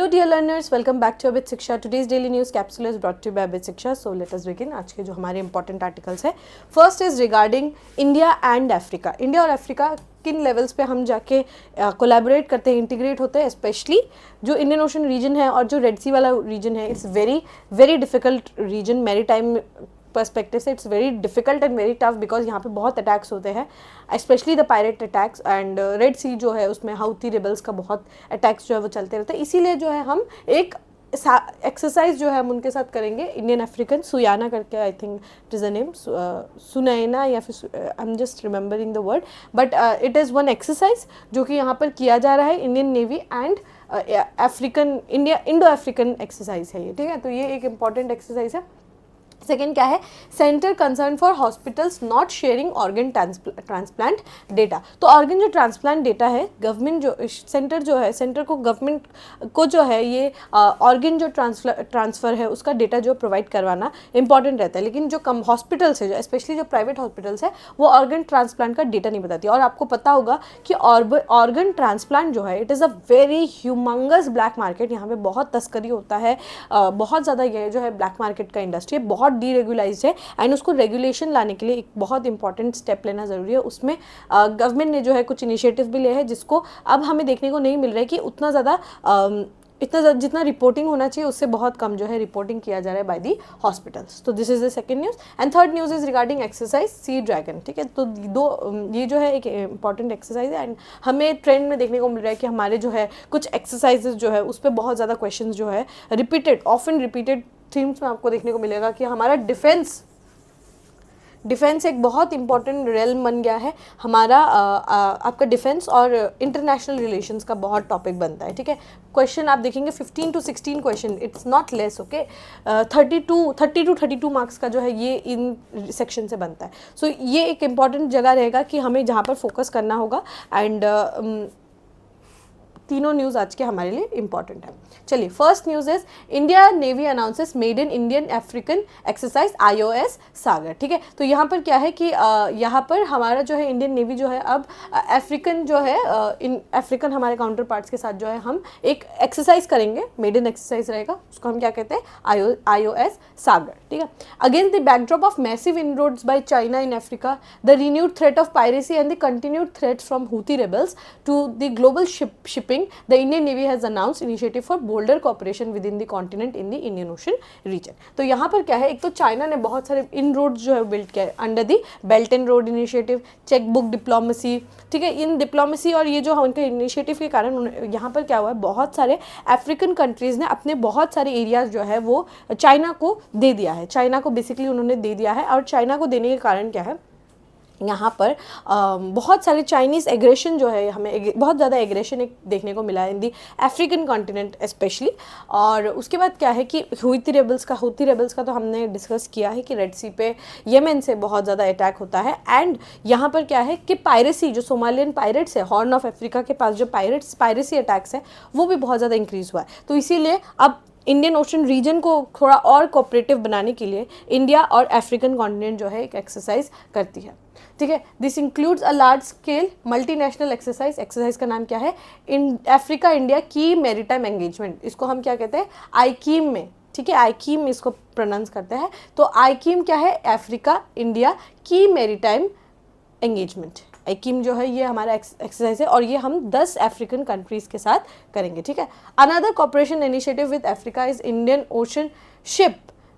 Hello dear learners, welcome back to Abit Shiksha. Today's daily news capsule is brought to you by Abit Shiksha. So let us begin. आज के जो हमारे important articles है, first is regarding India and Africa. India और Africa किन levels पे हम जाके कोलैबोरेट करते हैं, इंटीग्रेट होते हैं, स्पेशली जो इंडियन ओशन रीजन है और जो रेड सी वाला रीजन है. It's very very difficult region maritime perspective से. It's very difficult and very tough because यहाँ पे बहुत अटैक्स होते हैं, specially the pirate attacks. And Red Sea जो है उसमें हाउती रिबल्स का बहुत अटैक्स जो है वो चलते रहते हैं. इसीलिए जो है हम एक एक्सरसाइज जो है हम उनके साथ करेंगे. इंडियन अफ्रीकन सुयाना करके, I think it is a name, Sunaina या फिर I am just remembering the word, but it is one exercise जो कि यहाँ पर किया जा रहा है. Indian navy and African Indo African exercise है ये, ठीक है. तो ये एक इंपॉर्टेंट एक्सरसाइज है. सेकेंड क्या है, centre concern for hospitals not sharing organ transplant data. तो ऑर्गन जो ट्रांसप्लांट डेटा है, गवर्नमेंट जो सेंटर जो है, सेंटर को गवर्नमेंट को जो है ये ऑर्गन जो ट्रांसफ़र है उसका डेटा जो प्रोवाइड करवाना इंपॉर्टेंट रहता है. लेकिन जो कम हॉस्पिटल्स है, जो स्पेशली जो प्राइवेट हॉस्पिटल्स है, वो ऑर्गन ट्रांसप्लांट का डेटा नहीं बताती. और आपको पता होगा कि ऑर्गन ट्रांसप्लांट जो है it is a very humongous black market. यहाँ पे बहुत तस्करी होता है, बहुत ज़्यादा ये जो है ब्लैक मार्केट का इंडस्ट्री है, बहुत डीरेगुलाइज्ड है. एंड उसको रेगुलेशन लाने के लिए एक बहुत इंपॉर्टेंट स्टेप लेना ज़रूरी है. उसमें गवर्नमेंट ने जो है कुछ इनिशिएटिव भी लिए हैं जिसको अब हमें देखने को नहीं मिल रहा है कि उतना ज़्यादा जितना रिपोर्टिंग होना चाहिए उससे बहुत कम जो है रिपोर्टिंग किया जा रहा है बाय दी हॉस्पिटल्स. तो this is the second news. And third news is regarding exercise sea dragon, ठीक है. तो ये जो है एक इंपॉर्टेंट एक्सरसाइज है. एंड हमें ट्रेंड में देखने को मिल रहा है कि हमारे जो है कुछ एक्सरसाइजेज जो है उस पर बहुत ज़्यादा क्वेश्चन जो है ऑफन रिपीटेड थीम्स में आपको देखने को मिलेगा कि हमारा डिफेंस एक बहुत इंपॉर्टेंट रेल्म बन गया है हमारा. आपका डिफेंस और इंटरनेशनल रिलेशंस का बहुत टॉपिक बनता है, ठीक है. क्वेश्चन आप देखेंगे 15 to 16 question, it's not less, okay. 30 to 32 marks का जो है ये इन सेक्शन से बनता है. सो ये एक इम्पॉर्टेंट जगह रहेगा कि हमें जहाँ पर फोकस करना होगा. एंड तीनों न्यूज़ आज के हमारे लिए इंपॉर्टेंट है. चलिए, first news is India navy announces made in Indian African exercise IOS Sagar, ठीक है. तो यहाँ पर क्या है कि यहाँ पर हमारा जो है इंडियन नेवी जो है अब अफ्रीकन जो है इन अफ्रीकन हमारे काउंटर पार्ट्स के साथ जो है हम एक एक्सरसाइज करेंगे. मेड इन एक्सरसाइज रहेगा, उसको हम क्या कहते हैं, IOS सागर, ठीक है. Against the backdrop of massive inroads by China in Africa, the renewed threat of piracy and the continued threat from Houthi rebels to the global shipping, the Indian Navy has announced initiative for bolder cooperation within the continent in the Indian Ocean region. तो यहाँ पर क्या है, एक तो China ने बहुत सारे इनरोड्स जो है बिल्ड किया है under the belt and road initiative, cheque book diplomacy, ठीक है. इन डिप्लोमेसी और ये जो उनके इनिशिएटिव के कारण यहाँ पर क्या हुआ है, बहुत सारे अफ्रीकन कंट्रीज़ ने अपने बहुत सारे एरियाज जो है वो चाइना को दे दिया है. चाइना को बेसिकली उन्होंने दे दिया है. और चाइना को देने के कारण क्या है, यहाँ पर बहुत सारे चाइनीज़ एग्रेशन जो है, हमें बहुत ज़्यादा एग्रेशन एक देखने को मिला है इन दी अफ्रीकन कॉन्टिनेंट स्पेशली. और उसके बाद क्या है कि हूथी रेबल्स का तो हमने डिस्कस किया है कि रेड सी पे येमेन से बहुत ज़्यादा अटैक होता है. एंड यहाँ पर क्या है कि पायरेसी, जो सोमालियन पायरेट्स है, हॉर्न ऑफ अफ्रीका के पास जो पायरेसी अटैक्स है वो भी बहुत ज़्यादा इंक्रीज़ हुआ है. तो इसीलिए अब इंडियन ओशन रीजन को थोड़ा और कोऑपरेटिव बनाने के लिए इंडिया और अफ्रीकन कॉन्टिनेंट जो है एक एक्सरसाइज करती है, ठीक है. This includes a large scale multinational exercise का नाम क्या है, इन अफ्रीका इंडिया की मैरीटाइम एंगेजमेंट. इसको हम क्या कहते हैं, आईकीम में, ठीक है, आईकीम इसको प्रोनाउंस करते हैं. तो आईकीम क्या है, अफ्रीका इंडिया की मैरीटाइम एंगेजमेंट. आईकीम जो है ये हमारा एक्सरसाइज है और ये हम 10 अफ्रीकन कंट्रीज़ के साथ करेंगे, ठीक है. Another cooperation initiative with Africa is Indian Ocean ship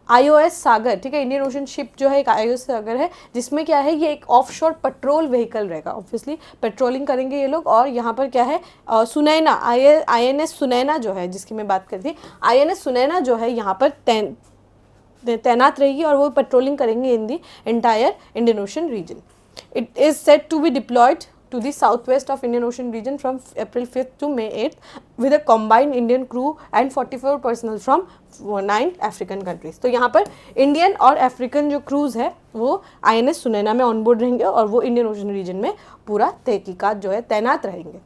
IOS Sagar, ठीक है. इंडियन ओशन शिप जो है एक IOS सागर है, जिसमें क्या है, ये एक ऑफशोर पेट्रोल व्हीकल रहेगा. ऑब्वियसली पेट्रोलिंग करेंगे ये लोग. और यहाँ पर क्या है, सुनैना INS सुनैना जो है जिसकी मैं बात करती, INS सुनैना जो है यहाँ पर तैनात रहेगी और वो पेट्रोलिंग करेंगे in the entire Indian Ocean region. It is said to be deployed to the southwest of Indian Ocean region from April 5th to May 8th with a combined Indian crew and 44 personnel from 9 African countries. तो यहाँ पर Indian और African जो cruise है वो INS Sunaina में onboard रहेंगे और वो इंडियन ओशन रीजन में पूरा तहकीकात जो है तैनात रहेंगे.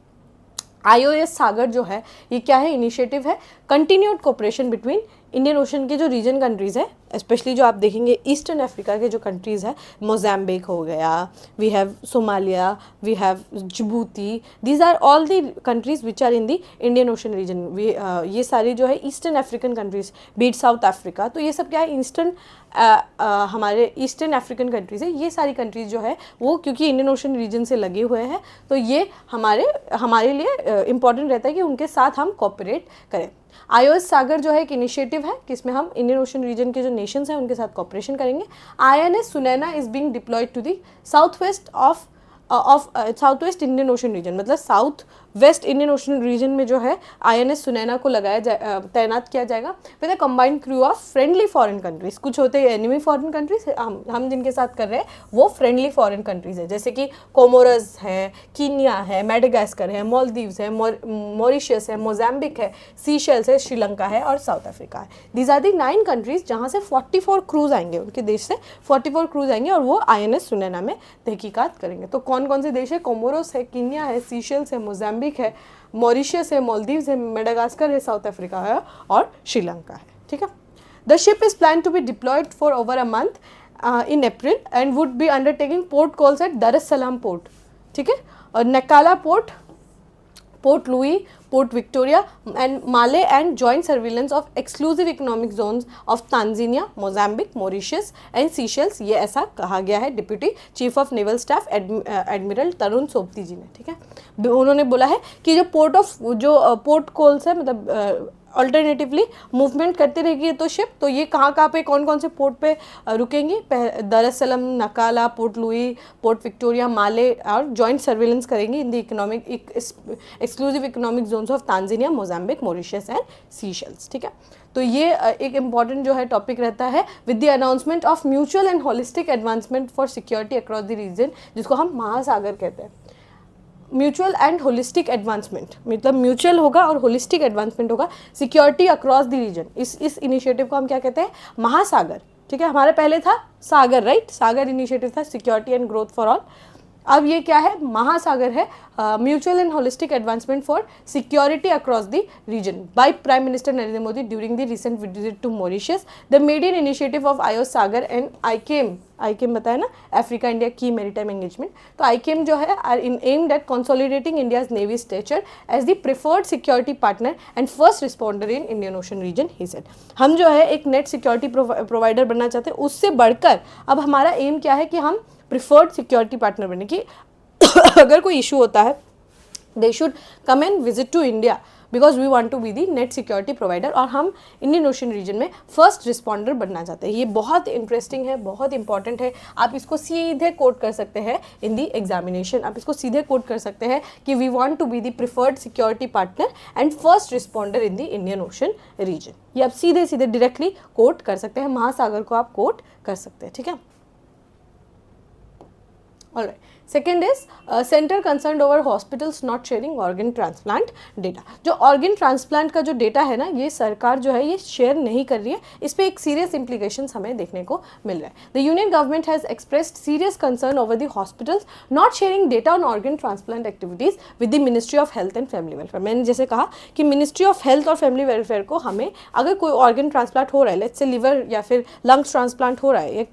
IOS सागर जो है ये क्या है, इनिशिएटिव है continued cooperation between Indian ocean के जो रीजन कंट्रीज़ है, स्पेशली जो आप देखेंगे ईस्टर्न अफ्रीका के जो कंट्रीज़ है, मोज़ाम्बिक हो गया, we have Somalia, we have Djibouti, these are all the countries which are in the Indian Ocean region. ये सारी जो है eastern African countries, beat South Africa, तो ये सब क्या है, ईस्टर्न हमारे ईस्टर्न अफ्रीकन कंट्रीज़ है। ये सारी कंट्रीज़ जो है वो क्योंकि इंडियन ओशन रीजन से लगे हुए हैं, तो ये हमारे लिए इम्पॉर्टेंट रहता है कि उनके साथ हम कोऑपरेट करें। आईओएस सागर जो है एक इनिशिएटिव है कि इसमें हम इंडियन ओशन रीजन के जो नेशंस हैं उनके साथ कोऑपरेशन करेंगे। INS Sunaina is being deployed to the south west south west Indian Ocean region, मतलब south west Indian Ocean region में जो है आईएनएस सुनैना को तैनात किया जाएगा with a combined crew of friendly foreign countries. कुछ होते हैं एनिमी फॉरेन कंट्रीज, हम जिनके साथ कर रहे हैं वो फ्रेंडली फॉरेन कंट्रीज है, जैसे कि कोमोरस है, कीनिया है, मेडागास्कर है, मालदीव्स है, मॉरिशस है, मोजाम्बिक है, सीशेल्स है, श्रीलंका है और साउथ अफ्रीका है। दीज आर दी 9 कंट्रीज जहाँ से 44 क्रूज आएंगे, उनके देश से 44 क्रूज आएंगे और वो आईएनएस सुनैना में तहकीकात करेंगे। तो कौन कौन से देश है? कोमोरोस है, कीनिया है, सीशेल्स है, मोजाम्बिक है, मॉरिशस है, मालदीव्स है, मेडागास्कर है, साउथ अफ्रीका है और श्रीलंका है। ठीक है। The ship is plan to be deployed for over a month in April and would be undertaking port calls at Dar es Salaam port, ठीक है, और Nacala port, Port Louis, Port Victoria and Male and joint surveillance of exclusive economic zones of Tanzania, Mozambique, Mauritius and Seychelles, ये ऐसा कहा गया है deputy chief of naval staff admiral Tarun Sobti ji ने। ठीक है, उन्होंने बोला है कि जो पोर्ट कॉल्स है, मतलब अल्टरनेटिवली मूवमेंट करती रहेगी ये तो शिप, तो ये कहाँ पे कौन कौन से पोर्ट पे रुकेंगी? Dar es Salaam, Nacala, Port Louis, Port Victoria, Male और जॉइंट सर्विलेंस करेंगी in the exclusive economic zones of Tanzania, Mozambique, Mauritius and Seychelles. ठीक है, तो ये एक इम्पॉर्टेंट जो है टॉपिक रहता है with the announcement of mutual and holistic advancement for security across the region, जिसको हम महासागर कहते हैं। म्यूचुअल एंड होलिस्टिक एडवांसमेंट, मतलब म्यूचुअल होगा और होलिस्टिक एडवांसमेंट होगा सिक्योरिटी अक्रॉस द रीजन। इस इनिशिएटिव को हम क्या कहते हैं? महासागर। ठीक है, हमारे पहले था सागर, राइट, सागर इनिशिएटिव था security and growth for all. अब ये क्या है? महासागर है, mutual and holistic advancement for security across the region by prime minister Narendra Modi during the recent visit to Mauritius. The maiden initiative of IOS SAGAR and AIKEYME बताया ना, Africa India की maritime engagement. तो AIKEYME जो है are in aimed at consolidating India's navy stature as the preferred security partner and first responder in Indian Ocean region, he said. हम जो है एक नेट सिक्योरिटी प्रोवाइडर बनना चाहते हैं, उससे बढ़कर अब हमारा एम क्या है कि हम प्रिफर्ड सिक्योरिटी पार्टनर बने, कि अगर कोई इशू होता है they should come and visit to India because we want to be the net security provider, और हम इंडियन ओशन रीजन में फर्स्ट रिस्पॉन्डर बनना चाहते हैं। ये बहुत इंटरेस्टिंग है, बहुत इंपॉर्टेंट है। आप इसको सीधे कोट कर सकते हैं इन दी एग्जामिनेशन, आप इसको सीधे कोट कर सकते हैं कि we want to be the preferred security partner and first responder in the Indian Ocean region. ये आप सीधे सीधे डायरेक्टली कोट कर सकते हैं, महासागर को आप कोट कर सकते हैं। ठीक है, all right. Second is center concerned over hospitals not sharing organ transplant data. जो organ transplant का जो डेटा है ना, ये सरकार जो है ये शेयर नहीं कर रही है, इस पे एक सीरियस implications हमें देखने को मिल रहा है। The Union Government has expressed serious concern over the hospitals not sharing data on organ transplant activities with the Ministry of Health and Family Welfare. मैंने जैसे कहा कि Ministry of Health और Family Welfare को हमें अगर कोई organ transplant हो रहा है, let's say liver या फिर lungs transplant हो रहा है, या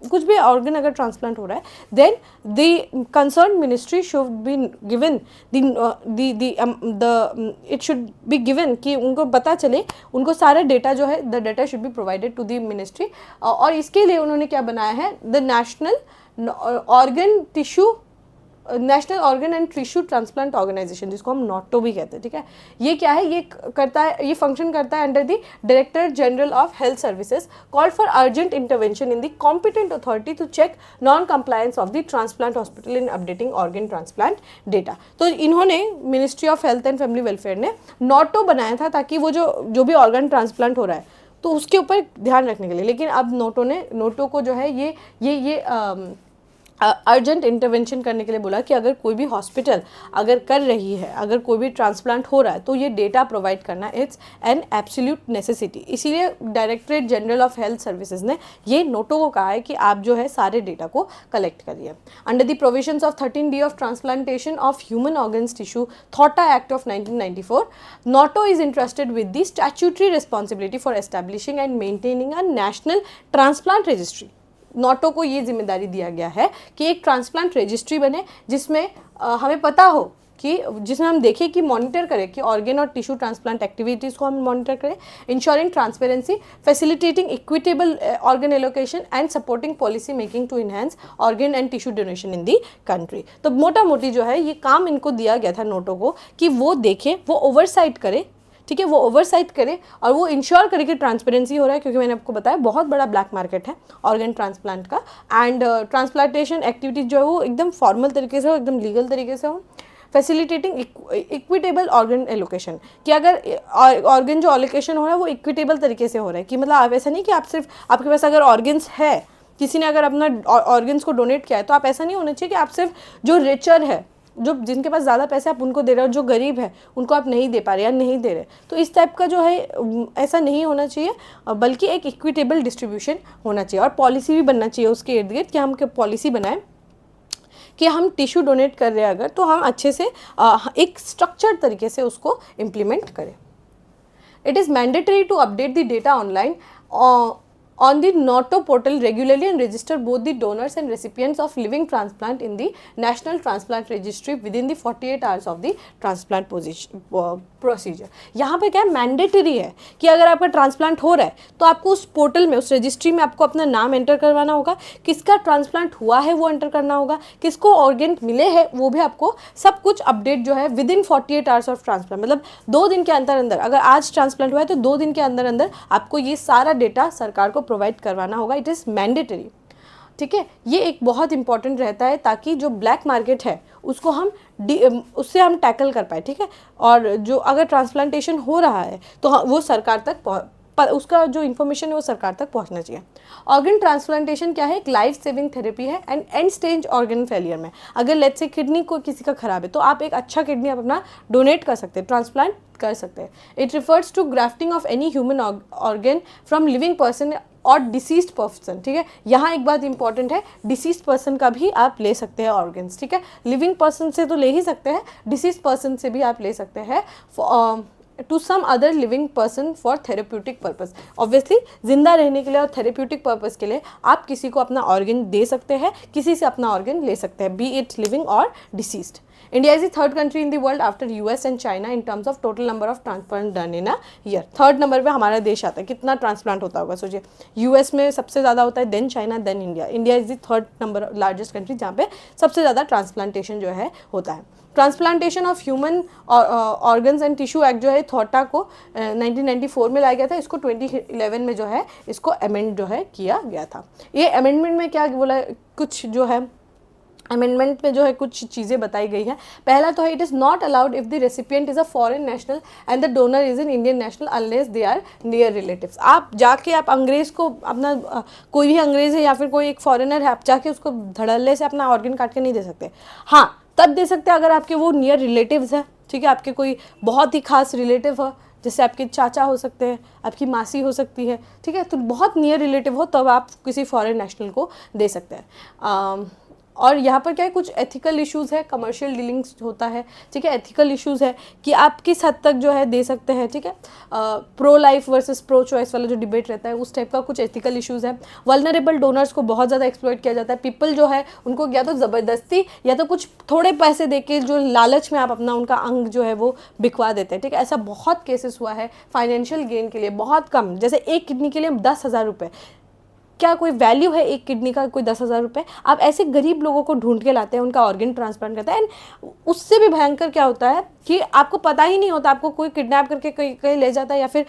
कुछ भी organ अगर transplant हो रहा है, then the concerned ministry should be given it should be given कि उनको पता चले, उनको सारा डेटा जो है the data should be provided to the ministry, और इसके लिए उन्होंने क्या बनाया है? the national organ and tissue transplant organisation, जिसको हम नॉटो भी कहते हैं। ठीक है, ये क्या है? ये करता है, ये फंक्शन करता है under the director general of health services, called for urgent intervention in the competent authority to check non compliance of the transplant hospital in updating organ transplant data. तो इन्होंने ministry of health and family welfare ने NOTTO बनाया था ताकि वो जो भी organ transplant हो रहा है तो उसके ऊपर ध्यान रखने के लिए, लेकिन अब नोटो को जो है ये अर्जेंट इंटरवेंशन करने के लिए बोला कि अगर कोई भी हॉस्पिटल अगर कर रही है, अगर कोई भी ट्रांसप्लांट हो रहा है, तो ये डेटा प्रोवाइड करना इट्स एन एब्सोल्यूट नेसेसिटी। इसीलिए directorate general of health services ने ये नोटो को कहा है कि आप जो है सारे डेटा को कलेक्ट करिए। Under the provisions of 13D of transplantation of human organs tissue थॉटा act of 1994, NOTTO is interested with the statutory responsibility for establishing and maintaining a national transplant registry. NOTTO को ये जिम्मेदारी दिया गया है कि एक ट्रांसप्लांट रजिस्ट्री बने जिसमें हमें पता हो कि जिसमें हम देखें कि मॉनिटर करें कि ऑर्गन और टिश्यू ट्रांसप्लांट एक्टिविटीज़ को हम मॉनिटर करें, ensuring transparency, facilitating equitable organ allocation and supporting policy making to enhance organ and tissue donation in the country. तो मोटा मोटी जो है ये काम इनको दिया गया था नोटो को कि वो देखें, वो ओवरसाइट करे, ठीक है, वो ओवरसाइट करे और वो इंश्योर करे कि ट्रांसपेरेंसी हो रहा है, क्योंकि मैंने आपको बताया बहुत बड़ा ब्लैक मार्केट है ऑर्गन ट्रांसप्लांट का। एंड ट्रांसप्लांटेशन एक्टिविटीज जो है वो एकदम फॉर्मल तरीके से हो, एकदम लीगल तरीके से हो। फैसिलिटेटिंग इक्विटेबल ऑर्गन एलोकेशन, कि अगर ऑर्गन जो एलोकेशन हो रहा है वो इक्विटेबल तरीके से हो रहा है, कि मतलब आप ऐसा नहीं कि आप सिर्फ आपके पास अगर ऑर्गन्स है, किसी ने अगर अपना ऑर्गन्स को डोनेट किया है, तो आप ऐसा नहीं होना चाहिए कि आप सिर्फ जो रिचर है, जो जिनके पास ज़्यादा पैसे आप उनको दे रहे हो, जो गरीब है उनको आप नहीं दे पा रहे या नहीं दे रहे। तो इस टाइप का जो है ऐसा नहीं होना चाहिए, बल्कि एक इक्विटेबल डिस्ट्रीब्यूशन होना चाहिए। और पॉलिसी भी बनना चाहिए उसके इर्द गिर्द, कि हम पॉलिसी बनाएं कि हम टिश्यू डोनेट कर रहे हैं अगर, तो हम अच्छे से एक स्ट्रक्चर्ड तरीके से उसको इम्प्लीमेंट करें। It is mandatory to update the data online on the Noto portal regularly and register both the donors and recipients of living transplant in the National Transplant Registry within the 48 hours of the transplant procedure. यहाँ पे क्या है, mandatory है कि अगर आपका transplant हो रहा है तो आपको उस पोर्टल में, उस रजिस्ट्री में आपको अपना नाम एंटर करवाना होगा, किसका ट्रांसप्लांट हुआ है वो एंटर करना होगा, किसको ऑर्गन मिले हैं वो भी आपको सब कुछ अपडेट जो है with in 48 hours of transplant, मतलब 2 दिन के अंदर अंदर, अगर आज ट्रांसप्लांट हुआ है तो 2 दिन के अंदर अंदर आपको ये सारा डेटा सरकार को प्रोवाइड करवाना होगा। इट इज़ मैंडेटरी, ठीक है। ये एक बहुत इंपॉर्टेंट रहता है ताकि जो ब्लैक मार्केट है उसको हम उससे हम टैकल कर पाए, ठीक है। और जो अगर ट्रांसप्लांटेशन हो रहा है तो वो सरकार तक उसका जो इन्फॉर्मेशन है वो सरकार तक पहुंचना चाहिए। ऑर्गन ट्रांसप्लांटेशन क्या है, एक लाइफ सेविंग थेरेपी है and and stage organ failure में, अगर लेट्स से किडनी को किसी का खराब है तो आप एक अच्छा किडनी आप अपना डोनेट कर सकते हैं, ट्रांसप्लांट कर सकते हैं। It refers to grafting of any human organ from living person और डिसीज्ड पर्सन, ठीक है। यहाँ एक बात इंपॉर्टेंट है, डिसीज्ड पर्सन का भी आप ले सकते हैं ऑर्गन्स, ठीक है। लिविंग पर्सन से तो ले ही सकते हैं, डिसीज्ड पर्सन से भी आप ले सकते हैं to some other living person for therapeutic purpose. Obviously जिंदा रहने के लिए और थेरेप्यूटिक पर्पस के लिए आप किसी को अपना ऑर्गन दे सकते हैं, किसी से अपना ऑर्गन ले सकते हैं, बी इट लिविंग और deceased. India is the third country in the world after US and China in terms of total number of transplant done in a year। Third number पे हमारा देश आता है, कितना ट्रांसप्लांट होता होगा सोचिए, US में सबसे ज़्यादा होता है, then China, then India. India is the third number largest country जहाँ पे सबसे ज़्यादा ट्रांसप्लांटेशन जो है होता है। Transplantation of human organs and tissue act जो है थॉटा को 1994 में लाया गया था, इसको 2011 में जो है इसको अमेंड जो है किया गया था। ये अमेंडमेंट में क्या बोला, कुछ जो है अमेंडमेंट में जो है कुछ चीज़ें बताई गई हैं। पहला तो है, it is not allowed if the recipient is a foreign national and the donor is an Indian national unless they are near relatives. आप जाके आप अंग्रेज़ को अपना कोई भी अंग्रेज़ है या फिर कोई एक फॉरेनर है, आप जाके उसको धड़ल्ले से अपना ऑर्गन काट के नहीं दे सकते। हाँ तब दे सकते हैं अगर आपके वो नियर रिलेटिव्स है, ठीक है, आपके कोई बहुत ही खास रिलेटिव हो, जैसे आपके चाचा हो सकते हैं, आपकी मासी हो सकती है, ठीक है, तो बहुत नियर रिलेटिव हो तब आप किसी फॉरेन नेशनल को दे सकते हैं। और यहाँ पर क्या है, कुछ एथिकल इश्यूज़ है, कमर्शियल डीलिंग्स होता है, ठीक है, एथिकल इश्यूज़ है कि आप किस हद तक जो है दे सकते हैं, ठीक है। Pro life versus pro choice वाला जो डिबेट रहता है उस टाइप का कुछ एथिकल इश्यूज़ है। वल्नरेबल डोनर्स को बहुत ज़्यादा एक्सप्लॉइट किया जाता है। पीपल जो है उनको या तो ज़बरदस्ती या तो कुछ थोड़े पैसे दे के जो लालच में आप अपना उनका अंग जो है वो बिकवा देते हैं, ठीक है। ऐसा बहुत केसेस हुआ है फाइनेंशियल गेन के लिए, बहुत कम, जैसे एक किडनी के लिए 10,000 रुपये, क्या कोई वैल्यू है एक किडनी का, कोई 10,000 रुपये। आप ऐसे गरीब लोगों को ढूंढ के लाते हैं, उनका ऑर्गन ट्रांसप्लांट करते हैं। एंड उससे भी भयंकर क्या होता है कि आपको पता ही नहीं होता, आपको कोई किडनैप करके कहीं ले जाता है या फिर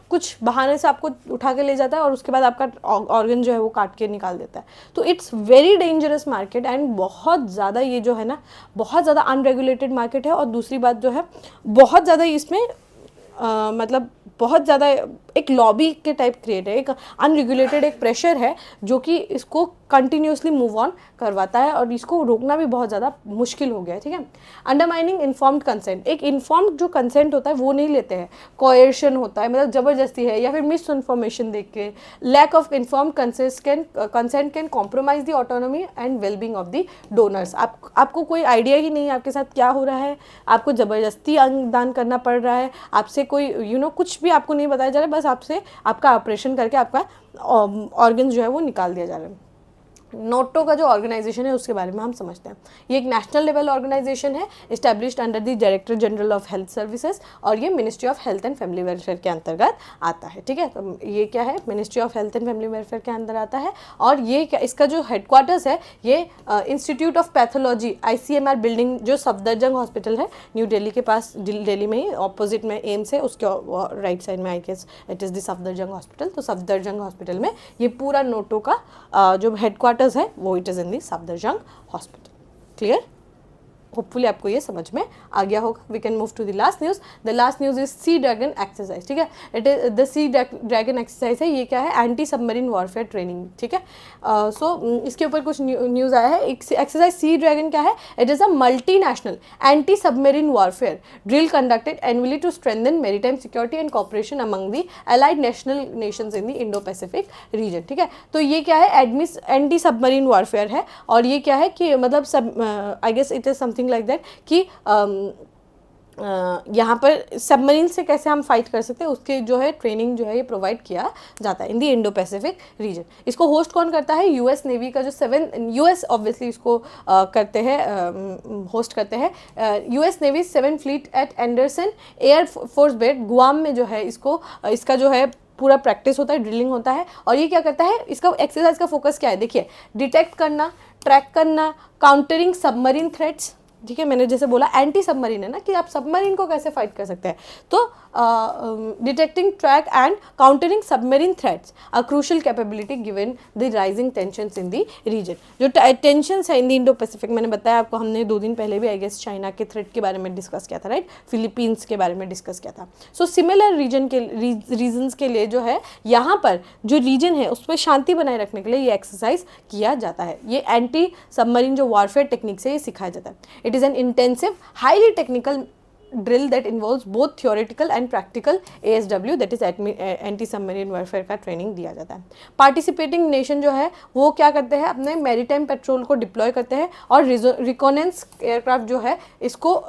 कुछ बहाने से आपको उठा के ले जाता है और उसके बाद आपका ऑर्गन जो है वो काट के निकाल देता है। तो it's very dangerous market and बहुत ज़्यादा ये जो है ना बहुत ज़्यादा अनरेगुलेटेड मार्केट है। और दूसरी बात जो है बहुत ज़्यादा इसमें मतलब बहुत ज़्यादा एक लॉबी के टाइप क्रिएट है, एक अनरेगुलेटेड एक प्रेशर है जो कि इसको कंटिन्यूसली मूव ऑन करवाता है और इसको रोकना भी बहुत ज़्यादा मुश्किल हो गया है, ठीक है। अंडरमाइनिंग इन्फॉर्म्ड कंसेंट, एक इन्फॉर्म्ड जो कंसेंट होता है वो नहीं लेते हैं, कोएर्शन होता है, मतलब ज़बरदस्ती है या फिर मिस इन्फॉर्मेशन देख के। Lack of informed consent can compromise the autonomy and wellbeing of the donors. आपको कोई आइडिया ही नहीं है आपके साथ क्या हो रहा है, आपको ज़बरदस्ती अंगदान करना पड़ रहा है, आपसे कोई कुछ भी आपको नहीं बताया जा रहा है, बस आपसे आपका ऑपरेशन करके आपका ऑर्गन्स जो है वो निकाल दिया जा रहा है। नोटो का जो ऑर्गेनाइजेशन है उसके बारे में हम समझते हैं। ये एक नेशनल लेवल ऑर्गेनाइजेशन है, established under the director general of health services, और ये ministry of health and family welfare के अंतर्गत आता है, ठीक है। तो ये क्या है, ministry of health and family welfare के अंदर आता है। और ये क्या, इसका जो हेडक्वार्टर्स है ये institute of pathology ICMR building जो सफदरजंग हॉस्पिटल है न्यू दिल्ली के पास, दिल्ली में ही ऑपोजिट में एम्स है, उसके राइट साइड में I guess it is the Safdarjung hospital. तो सफदरजंग हॉस्पिटल में ये पूरा नोटो का जो हेडक्वार्टर है वो it is in the Safdarjung hospital. Clear? Hopefully आपको ये समझ में आ गया होगा। We can move to the last news. The last news is sea dragon exercise, ठीक है। It is the sea dragon exercise है, ये क्या है, एंटी सबमरीन वॉरफेयर ट्रेनिंग, ठीक है। इसके ऊपर कुछ न्यूज़ आया है। एक्सरसाइज सी ड्रैगन क्या है, it is a multinational anti submarine warfare drill conducted annually to strengthen maritime security and cooperation among the allied nations in the Indo Pacific region, ठीक है। तो ये क्या है, एंटी सबमरीन वॉरफेयर है, और ये क्या है कि मतलब I guess it is something like that कि यहाँ पर सबमरीन से कैसे हम फाइट कर सकते हैं उसके जो है ट्रेनिंग जो है ये प्रोवाइड किया जाता है in the Indo Pacific reason. इसको होस्ट कौन करता है, US नेवी का जो US ऑब्वियसली इसको करते हैं, होस्ट करते हैं US navy 7 fleet at Anderson air force base Guam में जो है इसका जो है पूरा प्रैक्टिस होता है, ड्रिलिंग होता है। और ये क्या करता है, इसका एक्सरसाइज का फोकस क्या है, देखिए, डिटेक्ट करना, ट्रैक करना, काउंटरिंग सबमरीन थ्रेट्स, ठीक है। मैंने जैसे बोला एंटी सबमरीन है ना, कि आप सबमरीन को कैसे फाइट कर सकते हैं, तो detecting, track and countering submarine threats a crucial capability given the rising tensions in the region. जो टेंशंस है इन द इंडो पैसिफिक, मैंने बताया आपको, हमने 2 दिन पहले भी आई गेस चाइना के थ्रेट के बारे में डिस्कस किया था, राइट, फिलीपींस के बारे में डिस्कस किया था। सो सिमिलर रीजन्स के लिए जो है यहाँ पर जो रीजन है उस पर शांति बनाए रखने के लिए ये एक्सरसाइज किया जाता है। ये एंटी सबमरीन जो वॉरफेयर टेक्निक से ये सिखाया जाता है। It is an intensive highly technical drill that involves both theoretical and practical ASW, that is anti submarine warfare का ट्रेनिंग दिया जाता है। पार्टिसिपेटिंग नेशन जो है वो क्या करते हैं, अपने मैरीटाइम पेट्रोल को डिप्लॉय करते हैं और रिकॉनेंस एयरक्राफ्ट जो है इसको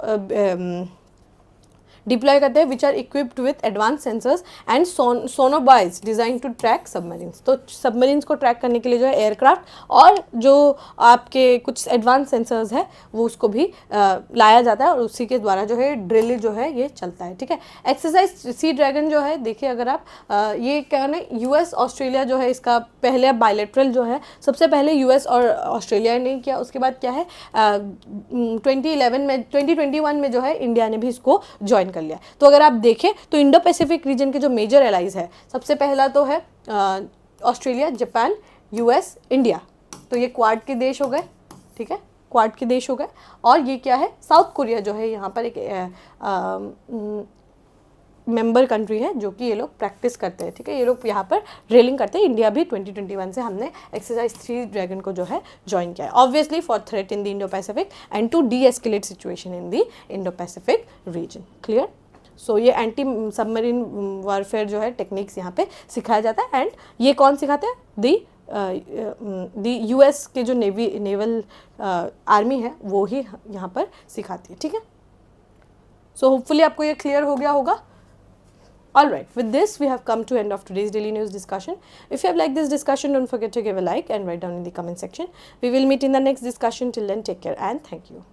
डिप्लॉय करते हैं, which are equipped with advance sensors and sonobuoys designed to track submarines. तो सबमरीन्स को ट्रैक करने के लिए जो है एयरक्राफ्ट और जो आपके कुछ एडवांस सेंसर्स है वो उसको भी लाया जाता है और उसी के द्वारा जो है ड्रिल जो है ये चलता है, ठीक है। एक्सरसाइज सी ड्रैगन जो है, देखिए अगर आप ये क्या ना, US ऑस्ट्रेलिया जो है इसका पहले बायलैटरल जो है, सबसे पहले US और ऑस्ट्रेलिया ने किया, उसके बाद क्या है 2021 में जो है इंडिया ने भी इसको ज्वाइन कर लिया। तो अगर आप देखें तो इंडो पैसिफिक रीजन के जो मेजर एलाइज है, सबसे पहला तो है ऑस्ट्रेलिया, जापान, US, इंडिया। तो ये क्वाड के देश हो गए, ठीक है, क्वाड के देश हो गए। और ये क्या है, साउथ कोरिया जो है यहाँ पर एक मेंबर कंट्री है जो कि ये लोग प्रैक्टिस करते हैं, ठीक है, ये लोग यहाँ पर ड्रिलिंग करते हैं। इंडिया भी 2021 से हमने एक्सरसाइज 3 ड्रैगन को जो है ज्वाइन किया है, obviously for threat in the Indo Pacific and to deescalate situation in the Indo Pacific region. Clear? So ये एंटी सबमरीन वारफेयर जो है टेक्निक्स यहाँ पे सिखाया जाता है। एंड ये कौन सिखाते हैं, दी US के जो नेवल आर्मी है वो ही यहाँ पर सिखाती है, ठीक है। सो होपफुली आपको ये क्लियर हो गया होगा। Alright, with this we have come to end of today's daily news discussion. If you have liked this discussion, don't forget to give a like and write down in the comment section. We will meet in the next discussion. Till then, take care and thank you.